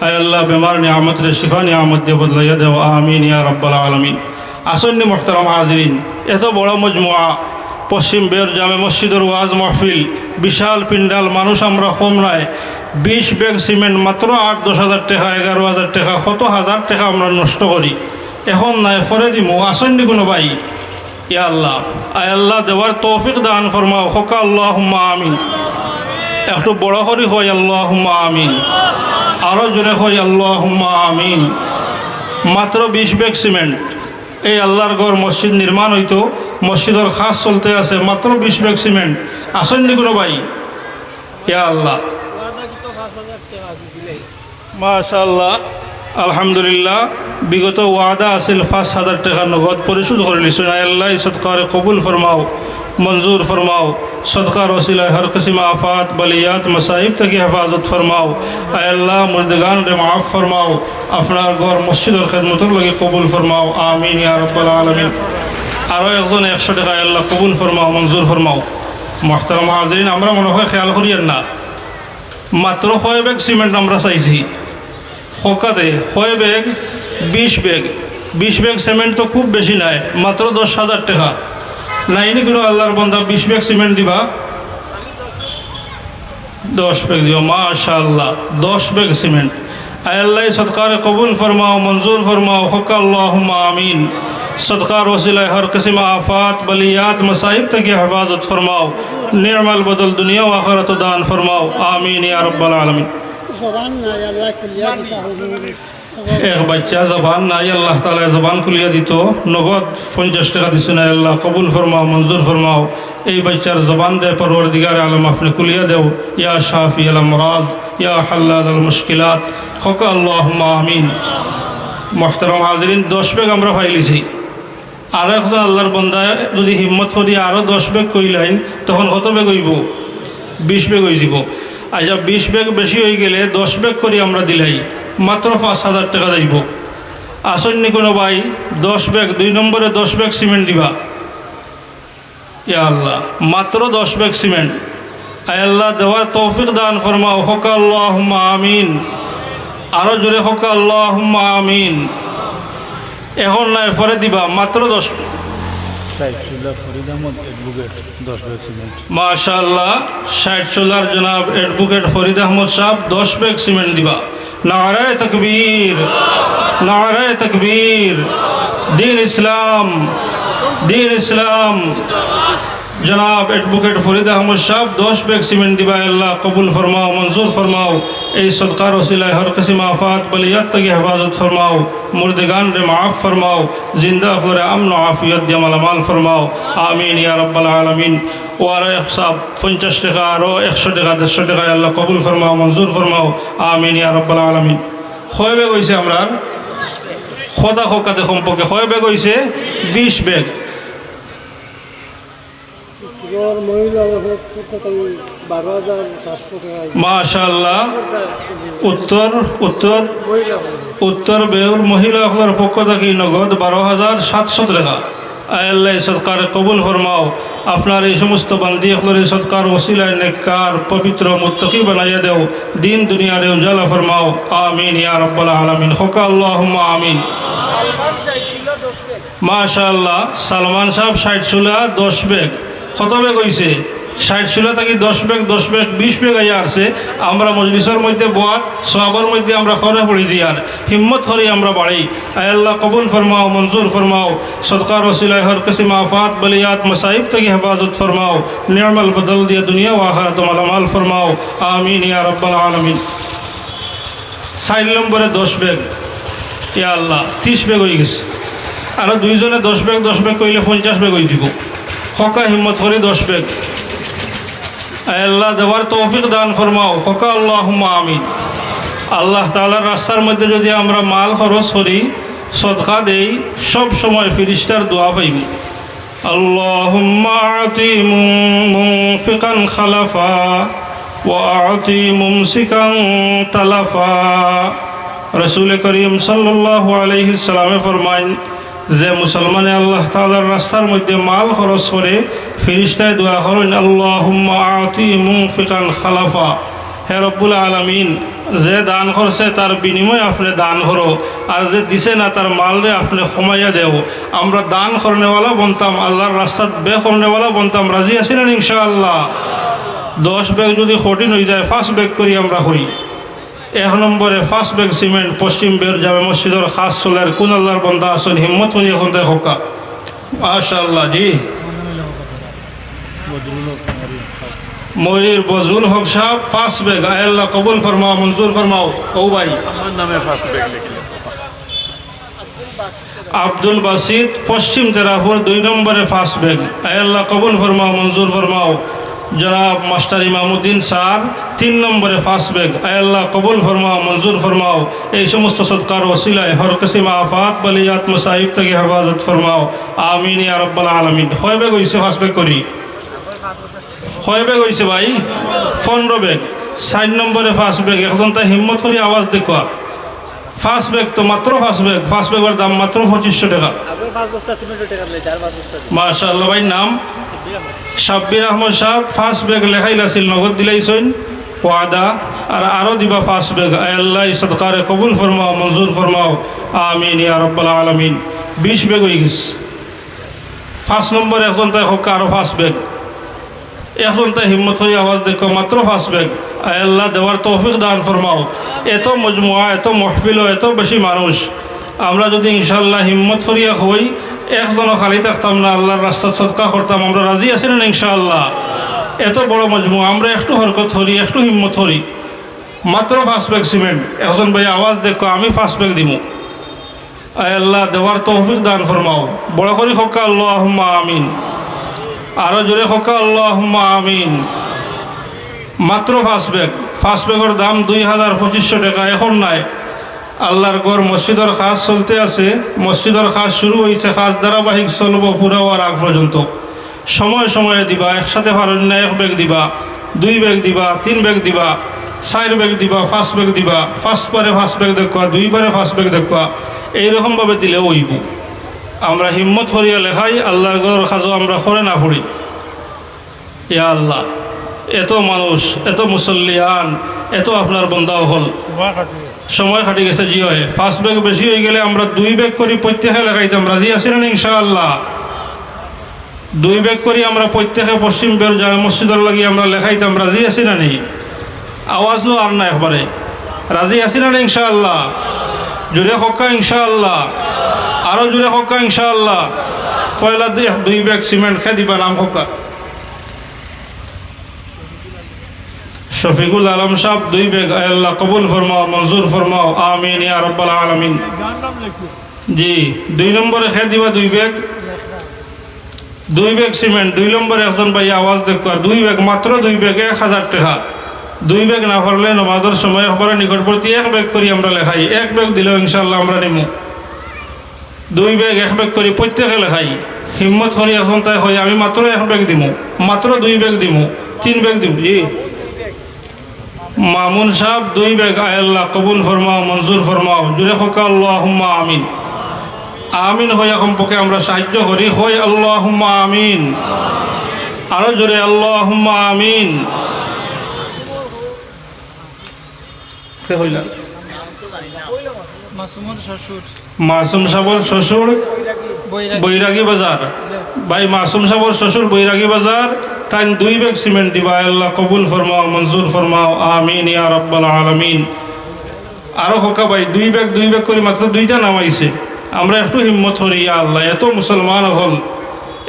আয় আল্লাহ বেমার নিয়ামত রে শিফা নিয়ামত দিয়ে বদলাইয়া দেও, আমিন ইয়া রাব্বাল আলামিন। আসন্নি মুহতারাম হাজিরিন, এত বড় মজমুআ পশ্চিম বের জামে মসজিদের ওয়াজ মাহফিল, বিশাল পিন্ডাল, মানুষ আমরা কম নাই। 20 ব্যাগ সিমেন্ট মাত্র 8-10 হাজার টাকা, 11 হাজার টাকা, কত হাজার টাকা আমরা নষ্ট করি। এখন নাই পরে দিমু। আসন্নি কোনো ভাই? ইয়া আল্লাহ, আয় আল্লাহ দেওয়ার তৌফিক দান ফরমাও। হোক আল্লাহুম্মা আমিন। একটু বড় করে হয় আল্লাহুম্মা আমিন, আরও জোরে হয় আল্লাহুম্মা আমিন। মাত্র 20 ব্যাগ সিমেন্ট এই আল্লাহর ঘর মসজিদ নির্মাণ হইতো, মসজিদের কাজ চলতে আছে, মাত্র 20 ব্যাগ সিমেন্ট। আসেননি কোনো ভাই? ইয়া আল্লাহ, মাশাআল্লাহ, আলহামদুলিল্লাহ। বিগত ওয়াদা আছিল 5,000 টাকা নগদ পরিশোধ করে লিছুন। আল্লাহ সদকারে কবুল ফরমাও, मंजूर फरमाओ। सदका रसीला हर किस्म आफात बलियात मसाइब तक हिफाजत फरमाओ। अल्लाह मुर्दगान रे माफ़ फरमाओ। अपना गौर मस्जिद और खिदमत लगे कबूल फरमाओ। आमीन या रब्बल आलमीन। আরও একজন 100 টাকা আল্লাহ কবুল ফরমাও, মঞ্জুর ফরমাও। মোহতারাম হাজরিন, আমরা মনে হয় খেয়াল করিয়েন না, মাত্র 6 ব্যাগ সিমেন্ট আমরা চাইছি হকাতে, 6 ব্যাগ 20 ব্যাগ, 20 ব্যাগ সিমেন্ট তো খুব বেশি নাই, মাত্র 10,000 টাকা। নাইনি কোনো আল্লাহর বান্দা 20 ব্যাগ সিমেন্ট দিবা, 10 ব্যাগ দিও, মাশাআল্লাহ 10 ব্যাগ সিমেন্ট। আয় আল্লাহ সদকার কবুল ফরমাও, মঞ্জুর ফরমাও, হক আল্লাহুম্মা আমিন। सदकार वसीला हर किस्म आफात बलियात मसाइब तक हिफाजत फरमाओ, नेमल बदल दुनिया व आखिरत दान फरमाओ, आमीन या रब्बल आलमीन। एक बच्चा जबान ना अल्लाह ताला जबान खुलिया दी तो नगद 50 টাকা দিছে না, আল্লাহ কবুল ফরমাও, মঞ্জুর ফরমাও। এই বাচ্চার জবান দে পরওয়ারদিগার আলম আপনি খুলিয়া দেও, ইয়া শাফি আল আমরাজ, ইয়া হাল্লাল আল মুশকিলাত, হক আল্লাহুম্মা আমিন। মুহতারাম হাজিরিন, 10 ব্যাগ আমরা ফাইলিছি। আর একজন আল্লাহর বান্দা যদি হিম্মত করি আরও 10 ব্যাগ কইলেন, তখন কত ব্যাগ হইব? 20 ব্যাগ হয়ে যাব। আচ্ছা, 20 ব্যাগ বেশি হয়ে গেলে 10 ব্যাগ করি আমরা দিলাই, মাত্র 5,000 টাকা যাইব। আসেননি কোনো ভাই 10 ব্যাগ, 2 নম্বরে 10 ব্যাগ সিমেন্ট দিবা? ইয়া আল্লাহ, মাত্র 10 ব্যাগ সিমেন্ট। আয় আল্লাহ দেওয়ার তৌফিক দান ফরমাও, হক আল্লাহুম্মা আমিন। আরও জোরে হক আল্লাহুম্মা আমিন। এখন নয়, পরে দিবা, মাত্র 10। মাশাআল্লাহ, 60 চুলার জনাব অ্যাডভোকেট ফরিদ আহমদ সাহেব 10 ব্যাগ সিমেন্ট দিবা। নারায়ে তাকবীর, নারায়ে তাকবীর। দিন ইসলাম, দিন ইসলাম। জনাব অ্যাডভোকেট ফরিদ আহমদ সাহেব 10 ব্যাগ সিমেন্ট দিবা। আল্লাহ কবুল ফরমাও, মঞ্জুর ফরমাও। এই সদকার ওসিলায় হর কিসম আফাত বলিয়াত থেকে হেফাজত ফরমাও, মুর্দেগান রে মাফ ফরমাও, জিন্দা করে আমন আফিয়ত দিয়ে মালামাল ফরমাও, আমিন ইয়া রব্বাল আলামিন। ও আরও 50 টাকা, আরও 100 টাকা, 150 টাকায় আল্লাহ কবুল ফরমাও, মঞ্জুর ফরমাও, আমিন ইয়া রব্বাল আলামিন। 6 ব্যাগ হয়েছে আমরা খোদা খোকাতে সম্পর্কে, 6 ব্যাগ হয়েছে 20 ব্যাগ। মাশাআল্লাহ, উত্তর উত্তর উত্তর বেউর মহিলা হলার পক্ষ থেকে নগদ 12,700 টাকা। আল্লাহ সদকার কবুল ফরমাও। আপনার এই সমস্ত বান্দি হলের সদকার ওসিলায় নেককার পবিত্র মুত্তাকি বানাইয়া দেও, দিন দুনিয়ার উজালা ফরমাও, আমিন ইয়া রব্বাল আলামিন। হক আল্লাহুম্মা আমিন। মাশাআল্লাহ, সালমান সাহেব 60 চুলা 10 ব্যাগ। কত ব্যাগ হয়েছে? 60 চুলা থাকি 10 ব্যাগ, 10 ব্যাগ 20 ব্যাগ আইয়া আসছে। আমরা মজলিসের মধ্যে বয়াত সবার মধ্যে আমরা খরে পড়ি দিই, আর হিম্মত করি আমরা বাড়ি। আল্লাহ কবুল ফরমাও, মঞ্জুর ফরমাও। সদকার ওসিলায় হর কিসম আফাত বলিয়াত মসাইব থেকে হেফাজত ফরমাও, নিয়ামল বদল দিয়ে দুনিয়া ও আখিরাত মালামাল ফরমাও, আমিন ইয়া রব্বাল আলামিন। 4 নম্বরে 10 ব্যাগ। ইয়া আল্লাহ, 30 ব্যাগ হয়ে গেছে। আরও 2 জনে 10 ব্যাগ 10 ব্যাগ কইলে 50 ব্যাগ হয়ে যাব। হকা হিম্মত করে 10 ব্যাগ। আল্লাহ দেওয়ার তৌফিক দান ফরমাও, হক আল্লাহুম্মা আমিন। আল্লাহ তাআলার রাস্তার মধ্যে যদি আমরা মাল খরচ করি, সদকা দেই, সব সময় ফিরিস্তার দোয়া পাইব। আল্লাহুম্মা আতি মুনফিকান খালাফা ওয়া আতি মুমসিকান তালাফা। রাসূল করিম সাল্লাল্লাহু আলাইহি সাল্লামে ফরমায় যে মুসলমানে আল্লাহ তাআলার রাস্তার মধ্যে মাল খরচ করে, ফিরিস্তায় দোয়া করেন, আল্লাহুম্মা আতি মুনফিকান খালাফা। হে রব্বুল আলামিন, যে দান করছে তার বিনিময়ে আপনি দান করো, আর যে দিছে না তার মালরে আপনি কমাইয়া দেও। আমরা দান করনেওয়ালা বনতাম, আল্লাহর রাস্তাত বে করনেওয়ালা বনতাম। রাজি আছেন ইনশাআল্লাহ? 10 ব্যাগ যদি কঠিন হয়ে যায়, 5 ব্যাগ করি আমরা হই। 1 নম্বরে 5 ব্যাগ সিমেন্ট পশ্চিম বের জামে মসজিদের খাস চলার কোন আল্লাহর বন্দা আসেন, হিম্মত করি এখন তাই হোকা। মাশাআল্লাহ। জি, মরির বজরুল হক সাহেব 5 ব্যাগ। আল্লাহ কবুল ফরমাও, মঞ্জুর ফরমাও। ও ভাই, আমার নামে 5 ব্যাগ লিখলে। আব্দুল বাসিত পশ্চিম তেরাপুর 2 নম্বরে 5 ব্যাগ। আল্লাহ কবুল ফরমাও, মঞ্জুর ফরমাও। জনাব মাস্টার ইমামউদ্দিন স্যার 3 নম্বরে 5 ব্যাগ। আল্লাহ কবুল ফরমাও, মঞ্জুর ফরমাও। এই সমস্ত সদকার ওসিলায় হর কিসম আফাত বলিয়াত মুসাইব থেকে হেফাজত ফরমাও, আমিন ইয়া রব্বাল আলামিন। 6 ব্যাগ হয়েছে, 5 ব্যাগ করি। 6 ব্যাগ হয়েছে ভাই? 15 ব্যাগ। 4 নম্বরে 5 ব্যাগ। এখন তাই হিম্মত করি আওয়াজ দেখো। ফার্স্ট ব্যাগ তো মাত্র ফার্স্ট ব্যাগের দাম মাত্র 2500 টাকা। মাশাআল্লাহ। ভাই নাম সাব্বির আহমদ সাহেব। ফার্স্ট ব্যাগ লেখাইল আছিল, নগদ দিলাইছেন ওয়াদা, আর আরও দিবা ফার্স্ট ব্যাগ। আল্লাহ সদকারে কবুল ফরমাও, মঞ্জুর ফরমাও, আমিন ইয়া রাব্বাল আলামিন। 20 ব্যাগ হয়ে গেছে। ফার্স্ট নম্বর এখন তাই হোক আরও ফার্স্ট ব্যাগ, এখন তাই হিম্মত হয়ে আওয়াজ দেখো, মাত্র ফার্স্ট ব্যাগ। আল্লাহ দেওয়ার তৌফিক দান ফরমাও। এত মজমুয়া, এত মহফিল, এত বেশি মানুষ, আমরা যদি ইনশাআল্লাহ হিম্মত করিয়া হই, একজনও খালি থাকতাম না, আল্লাহর রাস্তা সদকা করতাম। আমরা রাজি আছি না ইনশাআল্লাহ? এত বড় মজমুয়া, আমরা একটু হরকত করি, একটু হিম্মত করি। মাত্র ফার্স্ট ব্যাগ সিমেন্ট। এখন ভাই আওয়াজ দেখো, আমি ফার্স্ট ব্যাগ দিব। আল্লাহ দেওয়ার তৌফিক দান ফরমাও। বড় করি হকা আল্লাহুম্মা আমিন। আরও জোরে হকা আল্লাহুম্মা আমিন। মাত্র ফার্স্ট ব্যাগ। ফার্স্ট ব্যাগের দাম 2500 টাকা। এখন নাই, আল্লাহর ঘর মসজিদের কাজ চলতে আছে, মসজিদের কাজ শুরু হয়েছে, কাজ ধারাবাহিক চলব পুরা হওয়ার আগ পর্যন্ত। সময়ে সময়ে দিবা, একসাথে পারেন না, 1 ব্যাগ দিবা, 2 ব্যাগ দিবা, 3 ব্যাগ দিবা, 4 ব্যাগ দিবা, 5 ব্যাগ দিবা। ফার্স্ট বারে ফার্স্ট ব্যাগ দেখবা, 2 বারে ফার্স্ট ব্যাগ দেখবা, এইরকমভাবে দিলে হইব। আমরা হিম্মত করিয়া লেখাই, আল্লাহর ঘরের কাজও আমরা করে না পড়ি। ইয়া আল্লাহ, এত মানুষ, এত মুসল্লিয়ান, এত আপনার বন্দাও হল, সময় খাটি গেছে। জি হয়, ফার্স্ট ব্যাগ বেশি হয়ে গেলে আমরা 2 ব্যাগ করি প্রত্যেকে লেখাইতাম। রাজি আছি না ইনশাআল্লাহ? 2 ব্যাগ করি আমরা প্রত্যেকে পশ্চিম বের জামে মসজিদের লাগি আমরা লেখাইতাম। রাজি আছি না নেই? আওয়াজ লো আর না একবারে। রাজি আছি না ইনশাআল্লাহ? জোরে হক্কা ইনশাআল্লাহ। আরও জোরে হক্কা ইনশাআল্লাহ। পয়লা 2 ব্যাগ সিমেন্ট খেয়ে দিবা, নাম হক্কা শফিকুল আলম সাহেব। 2 ব্যাগ। আল্লাহ কবুল ফরমাও, মঞ্জুর ফরমাও, আমিন ইয়া রাব্বাল আলামিন। জি, 2 নম্বরে খেয়ে দিবা 2 ব্যাগ। 2 bag cement. 2 নম্বরে একজন ভাই আওয়াজ দেখো, 2 ব্যাগ, মাত্র 2 ব্যাগ, 1000 টাকা। 2 ব্যাগ না পারলে নমাজের সময় একবারে নিকটবর্তী 1 ব্যাগ করি আমরা লেখাই। 1 ব্যাগ দিলেও ইনশাআল্লাহ আমরা নিমু। 2 ব্যাগ 1 ব্যাগ করি প্রত্যেকে লেখাই। হিম্মত করি এখন তাই হয়, আমি মাত্র 1 ব্যাগ দিমু, মাত্র 2 ব্যাগ দিমু, 3 ব্যাগ দিমু। জি মামুন সাহেব 2 ব্যাগ। আল্লাহ কবুল ফরমাও, মঞ্জুর ফরমাও। জুড়ে হকা আল্লাহুম্মা আমিন। আমিন হইয়া কমপক্ষে আমরা সাহায্য করি, হই আল্লাহুম্মা আমিন। আরও জোরে আল্লাহুম্মা আমিন। মাসুম সাহেবের শ্বশুর বৈরাগী বাজার। ভাই মাসুম সাহেবের শ্বশুর বৈরাগী বাজার, তাই 2 ব্যাগ সিমেন্ট দিবা। আল্লাহ কবুল ফরমাও, মঞ্জুর ফরমাও, আমিন ইয়া রাব্বাল আলামিন। আরও হোকা ভাই 2 ব্যাগ করে মাত্র 2টা নামাইছে। আমরা একটু হিম্মত করি। ইয়া আল্লাহ, এত মুসলমান হল,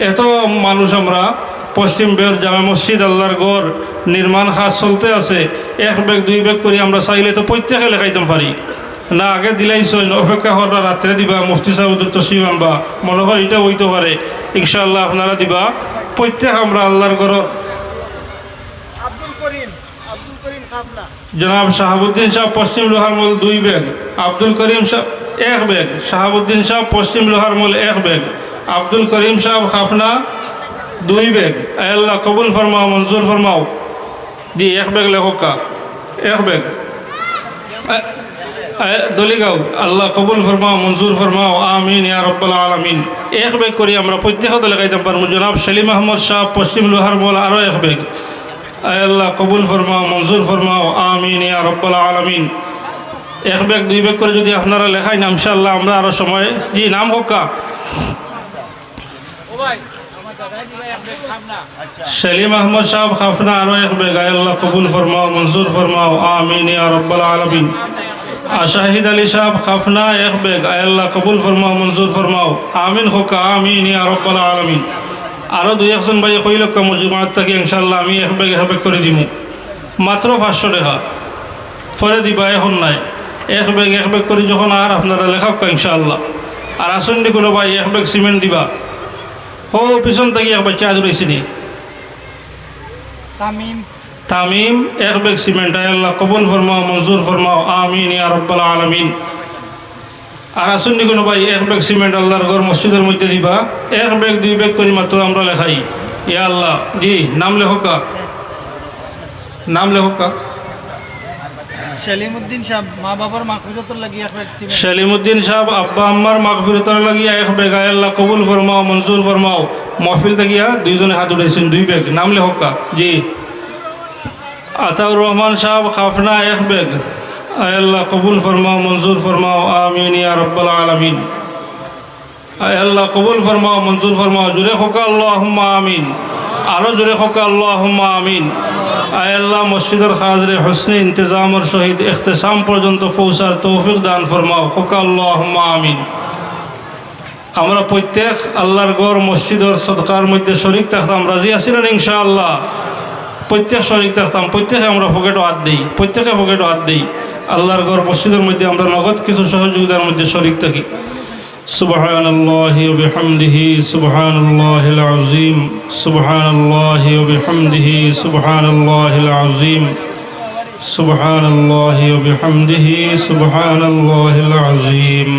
এত মানুষ। আমরা পশ্চিম বের জামে মসজিদ, আল্লাহর ঘর নির্মাণ কাজ চলতে আছে। 1 ব্যাগ 2 ব্যাগ করি আমরা চাইলে তো প্রত্যেকে লেখাইতাম পারি না। আগে দিলাইছেন, অপেক্ষা করা, রাত্রে দিবা, মুফতি সাহেবের তসিব আনবা, মনে হয় এটা হইতে পারে। ইনশাআল্লাহ আপনারা দিবা প্রত্যেক। আমরা আল্লাহর ঘর জনাব শাহাবুদ্দিন সাহেব পশ্চিম লোহার মূল 2 ব্যাগ। আব্দুল করিম সাহেব 1 ব্যাগ। শাহাবুদ্দিন সাহেব পশ্চিম লোহার মূল 1 ব্যাগ। আব্দুল করিম সাহেব খাফনা 2 ব্যাগ। আল্লাহ কবুল ফরমাও, মঞ্জুর ফরমাও। জি 1 ব্যাগ লেখকা, 1 ব্যাগ দলিগাঁও। আল্লাহ কবুল ফরমাও, মঞ্জুর ফরমাও, আমিন ইয়া রাব্বাল আলামিন। 1 ব্যাগ করি আমরা প্রত্যেকে লেখাইতাম পারবো। জনাব সেলিম আহমদ সাহেব পশ্চিম লোহার মূল আরও 1 ব্যাগ। আল্লাহ কবুল ফরমাও, মঞ্জুর ফরমাও, আমিন ইয়া রাব্বাল আলামিন। 1 ব্যাগ 2 ব্যাগ করে যদি আপনারা লেখাই না ইনশাআল্লাহ আমরা আরও সময়। জি নাম হক্কা সেলিম আহমদ সাহেব খাফনা, আরও 1 ব্যাগ। আল্লাহ কবুল ফরমাও, মঞ্জুর ফরমাও, আমিন ইয়া রাব্বাল আলামিন। শাহিদ আলী সাহেব খাফনা 1 ব্যাগ। আল্লাহ কবুল ফরমাও, মঞ্জুর ফরমাও, আমিন হোকা, আমিন ইয়া রাব্বাল আলামিন। আরও 2-1 ভাই কইল মসজিদ থাকি ইনশাআল্লাহ আমি 1 ব্যাগ করে দিব। মাত্র 500 টাকা পরে দিবা, এখন নাই। 1 ব্যাগ করে যখন আর আপনারা লেখাক ইনশাআল্লাহ। আর আসুন নি কোনো ভাই 1 ব্যাগ সিমেন্ট দিবা। হো পিছন থেকে এক বাচ্চা আজ রয়েছি নি তামিম 1 ব্যাগ সিমেন্ট। আল্লাহ কবুল ফরমাও, মঞ্জুর ফরমাও, আমিন ইয়া রাব্বাল আলামিন। আর আসুন নি কোনো ভাই 1 ব্যাগ সিমেন্ট আল্লাহর ঘর মসজিদের মধ্যে দিবা। 1 ব্যাগ 2 ব্যাগ করি মাত্র আমরা লেখাই। ইয়া আল্লাহ। জি নাম লেখকা, নাম লেখকা
সেলিমউদ্দিন সাহেব মা বাবার মাগফিরাতের লাগি এক ব্যক্তি
সেলিমউদ্দিন সাহেব আব্বা আম্মার মাগফিরাতের লাগিয়া এক বেগ আল্লাহ কবুল ফরমাও মঞ্জুর ফরমাও মহফিল থাকিয়া দুইজনে হাত উঠাইছেন দুই বেগ নাম লেখকা জি আতাউর রহমান সাহেব খাফনা এক বেগ আল্লাহ কবুল ফরমাও মঞ্জুর ফরমাও আমিন ইয়া রাব্বাল আলামিন আল্লাহ কবুল ফরমাও মঞ্জুর ফরমাও জোরে হোকা আল্লাহুম্মা আমিন আরো জোরে হোকা আল্লাহুম্মা আমিন আল্লাহ মসজিদের খাজরে হোসনে ইন্তজামর সহিত ইখতিসাম পর্যন্ত পৌঁছার তৌফিক দান ফরমাও হোকা আল্লাহুম্মা আমিন আমরা প্রত্যেক আল্লাহর গড় মসজিদের সদকার মধ্যে শরীক থাকতাম রাজি আছি না ইনশাআল্লাহ প্রত্যেক শরীক থাকতাম প্রত্যেকে আমরা পকেটও হাত দিই প্রত্যেকে পকেটও হাত দিই আল্লাহর গড় মসজিদের মধ্যে আমরা নগদ কিছু সহযোগিতার মধ্যে শরীক থাকি সুবহানাল্লাহি ওয়া বিহামদিহি সুবহানাল্লাহিল আযীম সুবহানাল্লাহি ওয়া বিহামদিহি সুবহানাল্লাহিল আযীম সুবহানাল্লাহি ওয়া বিহামদিহি সুবহানাল্লাহিল আযীম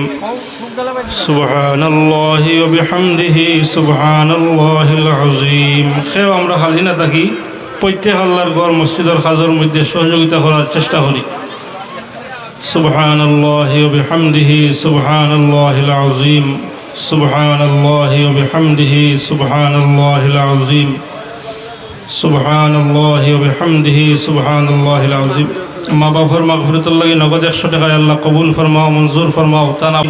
সুবহানাল্লাহি ওয়া বিহামদিহি সুবহানাল্লাহিল আযীম খেও আমরা খালি না থাকি প্রত্যেক আল্লাহর ঘর মসজিদের কাজের মধ্যে সহযোগিতা করার চেষ্টা করি সুবহানাল্লাহি ওয়া বিহামদিহি সুবহানাল্লাহিল আযীম সুবহানাল্লাহি ওয়া বিহামদিহি সুবহানাল্লাহিল আযীম সুবহানাল্লাহি ওয়া বিহামদিহি সুবহানাল্লাহিল আযীম মা বাবার মাগফিরাতুল লাগি নগদ 100 টাকা আল্লাহ কবুল ফরমাও মঞ্জুর ফরমাও তানা